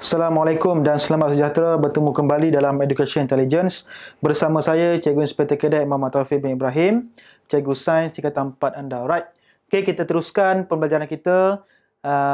Assalamualaikum dan selamat sejahtera, bertemu kembali dalam Education Intelligence bersama saya Cikgu Inspektor Kedet Muhammad Taufik bin Ibrahim, Cikgu Sains tingkatan 4 anda. Alright. Okey, kita teruskan pembelajaran kita,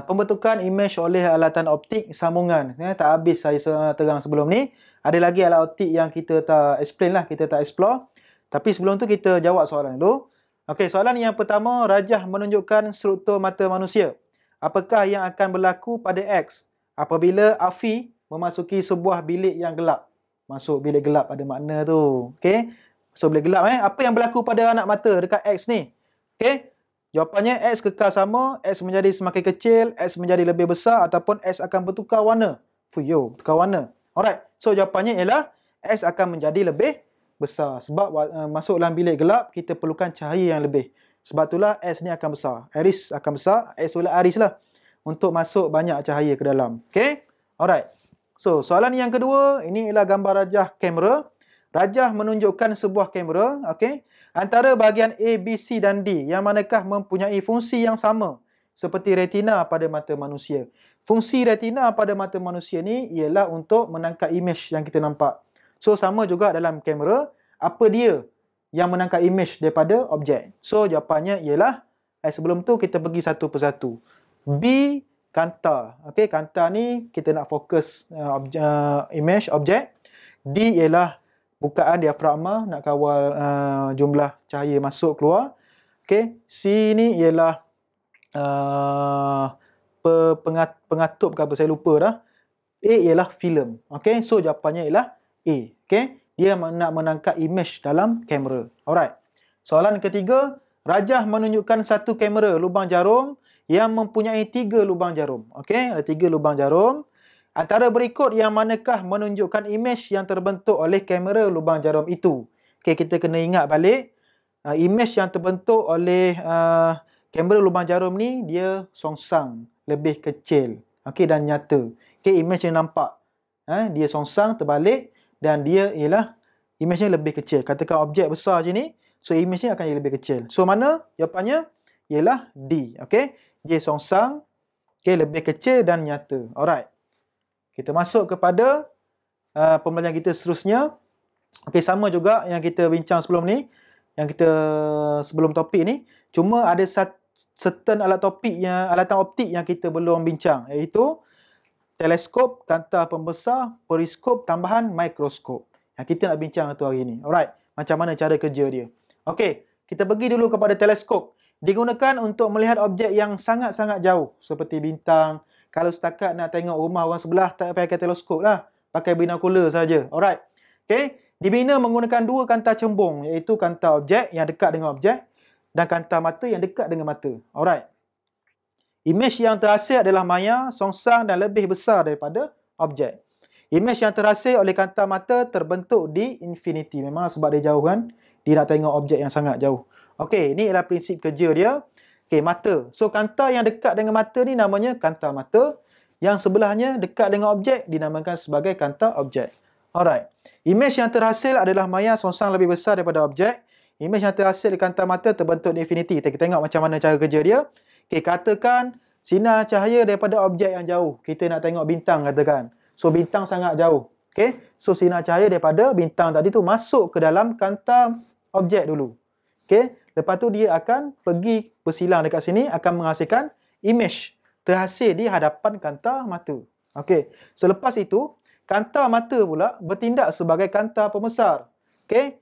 pembentukan imej oleh alatan optik sambungan. Tak habis saya terang sebelum ni. Ada lagi alat optik yang kita tak explain lah, kita tak explore. Tapi sebelum tu kita jawab soalan dulu. Okey, soalan yang pertama, rajah menunjukkan struktur mata manusia. Apakah yang akan berlaku pada X apabila Afi memasuki sebuah bilik yang gelap? Masuk bilik gelap ada makna tu. Okey. Masuk bilik gelap apa yang berlaku pada anak mata dekat X ni? Okey. Jawapannya X kekal sama, X menjadi semakin kecil, X menjadi lebih besar ataupun X akan bertukar warna. Fuyo, tukar warna. Alright. So jawapannya ialah X akan menjadi lebih besar sebab masuk dalam bilik gelap kita perlukan cahaya yang lebih. Sebab itulah X ni akan besar. Iris akan besar, X itulah iris lah, untuk masuk banyak cahaya ke dalam. Okay? Alright. So, soalan yang kedua, ini ialah gambar rajah kamera. Rajah menunjukkan sebuah kamera, okay, antara bahagian A, B, C dan D, yang manakah mempunyai fungsi yang sama seperti retina pada mata manusia. Fungsi retina pada mata manusia ni ialah untuk menangkap imej yang kita nampak. So, sama juga dalam kamera, apa dia yang menangkap imej daripada objek? So, jawapannya ialah, sebelum tu kita pergi satu persatu. B, kanta. Okey, kanta ni kita nak fokus image objek. D ialah bukaan diafragma, nak kawal jumlah cahaya masuk keluar. Okey, C ni ialah pengatup ke apa, saya lupa dah. A ialah filem. Okey, so jawapannya ialah A. Okey, dia nak menangkap image dalam kamera. Alright. Soalan ketiga, rajah menunjukkan satu kamera lubang jarum yang mempunyai 3 lubang jarum. Okey, ada 3 lubang jarum. Antara berikut yang manakah menunjukkan imej yang terbentuk oleh kamera lubang jarum itu? Okey, kita kena ingat balik, imej yang terbentuk oleh kamera lubang jarum ni dia songsang, lebih kecil. Okey, dan nyata. Okey, imej yang nampak. Dia songsang, terbalik dan dia ialah imejnya lebih kecil. Katakan objek besar je ni, so imejnya akan jadi lebih kecil. So mana? Jawapannya ialah D. Okey. Dia songsang, okay, lebih kecil dan nyata. Alright. Kita masuk kepada pembelajaran kita seterusnya. Okey, sama juga yang kita bincang sebelum ni, yang kita sebelum topik ni, cuma ada certain alatan optik yang kita belum bincang, iaitu teleskop, kanta pembesar, periskop tambahan, mikroskop. Yang kita nak bincang tu hari ni. Alright. Macam mana cara kerja dia. Okey, kita pergi dulu kepada teleskop. Digunakan untuk melihat objek yang sangat-sangat jauh seperti bintang. Kalau setakat nak tengok rumah orang sebelah, tak pakai teleskop lah. Pakai binokular saja. Alright. Okay. Dibina menggunakan 2 kanta cembung, iaitu kanta objek yang dekat dengan objek dan kanta mata yang dekat dengan mata. Alright. Imej yang terhasil adalah maya, songsang dan lebih besar daripada objek. Imej yang terhasil oleh kanta mata terbentuk di infinity. Memang sebab dia jauh kan. Dia nak tengok objek yang sangat jauh. Okey, ini adalah prinsip kerja dia. Okey, mata. So, kanta yang dekat dengan mata ni namanya kanta mata. Yang sebelahnya dekat dengan objek dinamakan sebagai kanta objek. Alright. Imej yang terhasil adalah maya, songsang lebih besar daripada objek. Imej yang terhasil di kanta mata terbentuk di infinity. Kita tengok macam mana cara kerja dia. Okey, katakan sinar cahaya daripada objek yang jauh. Kita nak tengok bintang katakan. So, bintang sangat jauh. Okey. So, sinar cahaya daripada bintang tadi tu masuk ke dalam kanta objek dulu. Okey. Lepas tu dia akan pergi bersilang dekat sini, akan menghasilkan imej terhasil di hadapan kanta mata. Okey. Selepas itu, kanta mata pula bertindak sebagai kanta pembesar. Okey.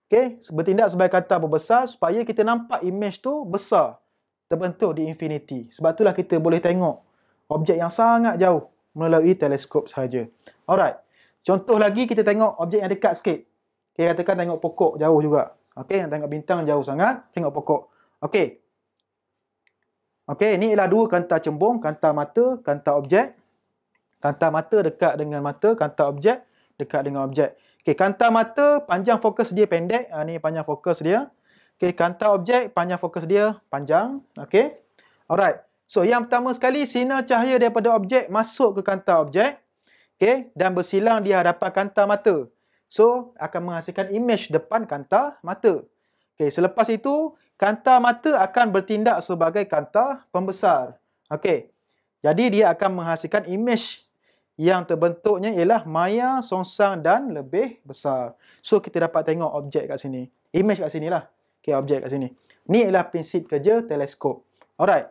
Okey, bertindak sebagai kanta pembesar supaya kita nampak imej tu besar, terbentuk di infinity. Sebab itulah kita boleh tengok objek yang sangat jauh melalui teleskop sahaja. Alright. Contoh lagi, kita tengok objek yang dekat sikit. Okey, katakan tengok pokok jauh juga. Okey, yang tengok bintang jauh sangat, tengok pokok. Okey. Okey, ini ialah 2 kanta cembung, kanta mata, kanta objek. Kanta mata dekat dengan mata, kanta objek dekat dengan objek. Okey, kanta mata panjang fokus dia pendek, ni panjang fokus dia. Okey, kanta objek panjang fokus dia panjang. Okey. Alright. So, yang pertama sekali, sinar cahaya daripada objek masuk ke kanta objek. Okey, dan bersilang di hadapan kanta mata. So, akan menghasilkan imej depan kanta mata. Okey, selepas itu, kanta mata akan bertindak sebagai kanta pembesar. Okey. Jadi, dia akan menghasilkan imej yang terbentuknya ialah maya, songsang dan lebih besar. So, kita dapat tengok objek kat sini. Image kat sini lah. Okay, objek kat sini. Ni ialah prinsip kerja teleskop. Alright.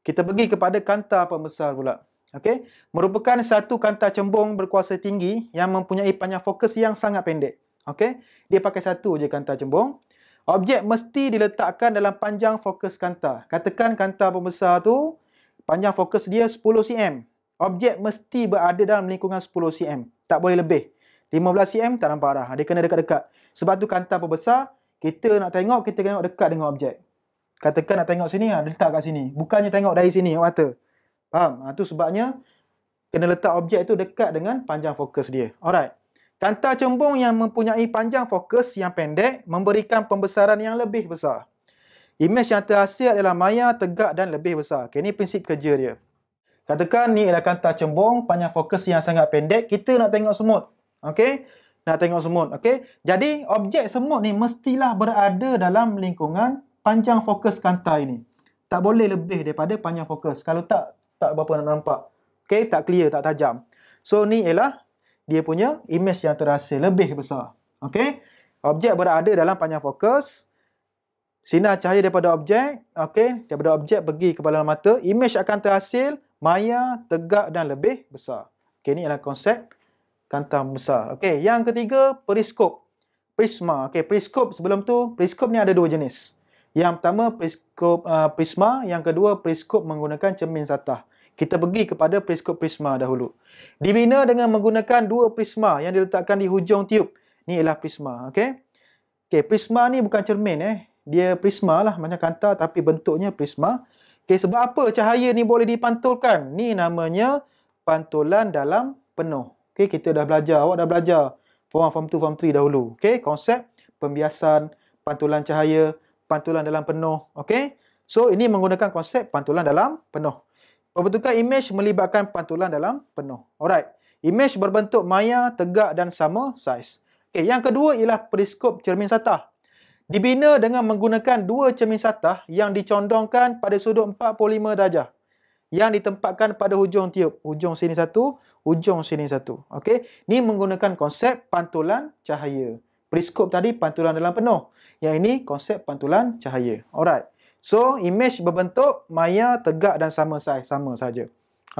Kita pergi kepada kanta pembesar pula. Okay. Merupakan satu kanta cembung berkuasa tinggi yang mempunyai panjang fokus yang sangat pendek. Okay. Dia pakai satu je kanta cembung. Objek mesti diletakkan dalam panjang fokus kanta. Katakan kanta pembesar tu, panjang fokus dia 10 cm. Objek mesti berada dalam lingkungan 10 cm. Tak boleh lebih. 15 cm tak nampak dah. Dia kena dekat-dekat. Sebab tu kanta pembesar, kita nak tengok, kita tengok dekat dengan objek. Katakan nak tengok sini, letak kat sini. Bukannya tengok dari sini, mata. Faham? Itu sebabnya, kena letak objek tu dekat dengan panjang fokus dia. Alright. Kanta cembung yang mempunyai panjang fokus yang pendek, memberikan pembesaran yang lebih besar. Imej yang terhasil adalah maya, tegak dan lebih besar. Okay, ini prinsip kerja dia. Katakan ni adalah kanta cembung, panjang fokus yang sangat pendek. Kita nak tengok semut. Okey? Nak tengok semut. Okey? Jadi, objek semut ni mestilah berada dalam lingkungan panjang fokus kanta ini. Tak boleh lebih daripada panjang fokus. Kalau tak berapa nak nampak. Okey? Tak clear, tak tajam. So, ni ialah dia punya image yang terhasil lebih besar. Okey? Objek berada dalam panjang fokus. Sinar cahaya daripada objek. Okey? Daripada objek pergi ke dalam mata. Image akan terhasil maya, tegak dan lebih besar. Okey, ini adalah konsep kanta besar. Okey, yang ketiga, periskop. Prisma. Okey, periskop sebelum tu, periskop ni ada dua jenis. Yang pertama, periskop prisma. Yang kedua, periskop menggunakan cermin satah. Kita pergi kepada periskop prisma dahulu. Dibina dengan menggunakan dua prisma yang diletakkan di hujung tiub. Ni ialah prisma. Okey. Okey, prisma ni bukan cermin Dia prisma lah, macam kanta tapi bentuknya prisma. Okay, sebab apa cahaya ni boleh dipantulkan? Ni namanya pantulan dalam penuh. Okay, kita dah belajar. Awak dah belajar form 2, form 3 dahulu. Okay, konsep pembiasan, pantulan cahaya, pantulan dalam penuh. Okay, so ini menggunakan konsep pantulan dalam penuh. Pembentukan imej melibatkan pantulan dalam penuh. Alright. Imej berbentuk maya, tegak dan sama saiz. Okay, yang kedua ialah periskop cermin satah. Dibina dengan menggunakan dua cermin satah yang dicondongkan pada sudut 45 darjah. Yang ditempatkan pada hujung tiub. Hujung sini satu, hujung sini satu. Okey, ini menggunakan konsep pantulan cahaya. Periskop tadi pantulan dalam penuh. Yang ini konsep pantulan cahaya. Alright. So, imej berbentuk maya, tegak dan sama saiz. Sama saja.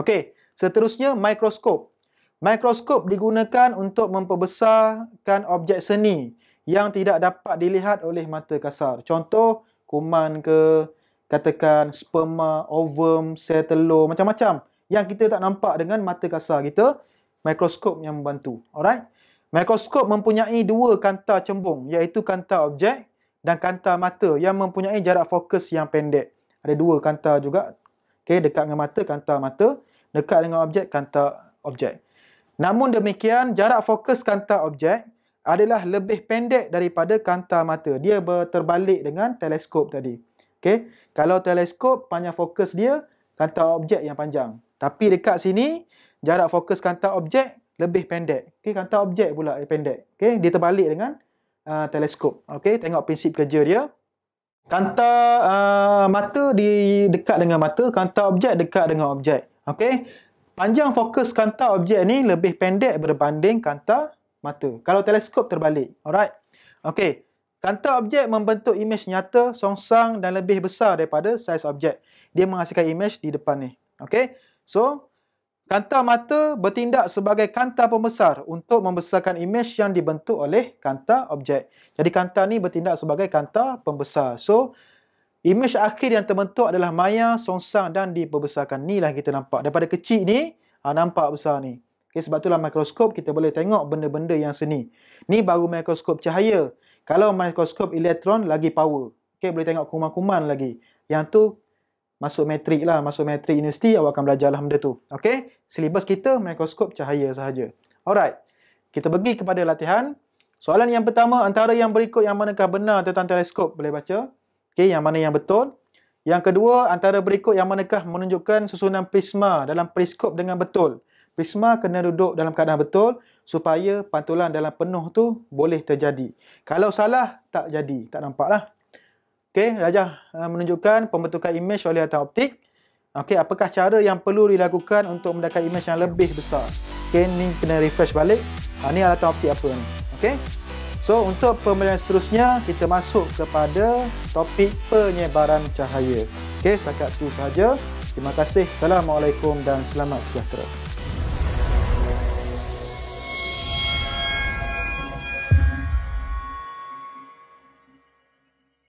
Okey, seterusnya mikroskop. Mikroskop digunakan untuk memperbesarkan objek seni yang tidak dapat dilihat oleh mata kasar. Contoh, kuman ke, katakan sperma, ovum, sel telur, macam-macam. Yang kita tak nampak dengan mata kasar kita, mikroskop yang membantu. Alright? Mikroskop mempunyai dua kanta cembung, iaitu kanta objek dan kanta mata yang mempunyai jarak fokus yang pendek. Ada dua kanta juga. Okay, dekat dengan mata, kanta mata. Dekat dengan objek, kanta objek. Namun demikian, jarak fokus kanta objek adalah lebih pendek daripada kanta mata. Dia terbalik dengan teleskop tadi. Okey, kalau teleskop panjang fokus dia kanta objek yang panjang. Tapi dekat sini jarak fokus kanta objek lebih pendek. Okey, kanta objek pula yang pendek. Okey, dia terbalik dengan teleskop. Okey, tengok prinsip kerja dia. Kanta mata dekat dengan mata, kanta objek dekat dengan objek. Okey. Panjang fokus kanta objek ni lebih pendek berbanding kanta mata. Kalau teleskop terbalik. Alright. Okey. Kanta objek membentuk imej nyata, songsang dan lebih besar daripada saiz objek. Dia menghasilkan imej di depan ni. Okey. So, kanta mata bertindak sebagai kanta pembesar untuk membesarkan imej yang dibentuk oleh kanta objek. Jadi, kanta ni bertindak sebagai kanta pembesar. So, imej akhir yang terbentuk adalah maya, songsang dan diperbesarkan. Ni lah kita nampak. Daripada kecil ni, nampak besar ni. Okay, sebab itulah mikroskop kita boleh tengok benda-benda yang seni. Ni baru mikroskop cahaya. Kalau mikroskop elektron lagi power. Okay, boleh tengok kuman-kuman lagi. Yang tu masuk matrik lah. Masuk matrik universiti awak akan belajar lah benda tu. Okay, silibus kita mikroskop cahaya sahaja. Alright. Kita pergi kepada latihan. Soalan yang pertama, antara yang berikut yang manakah benar tentang teleskop? Boleh baca. Okay, yang mana yang betul. Yang kedua, antara berikut yang manakah menunjukkan susunan prisma dalam periskop dengan betul. Prisma kena duduk dalam keadaan betul supaya pantulan dalam penuh tu boleh terjadi. Kalau salah, tak jadi. Tak nampak lah. Okey, Rajah menunjukkan pembentukan imej oleh alat optik. Okey, apakah cara yang perlu dilakukan untuk mendapatkan imej yang lebih besar? Okay, ni kena refresh balik. Ni adalah topik apa ni. Okay. So, untuk pembelajaran seterusnya, kita masuk kepada topik penyebaran cahaya. Okay, setakat itu sahaja. Terima kasih. Assalamualaikum dan selamat sejahtera.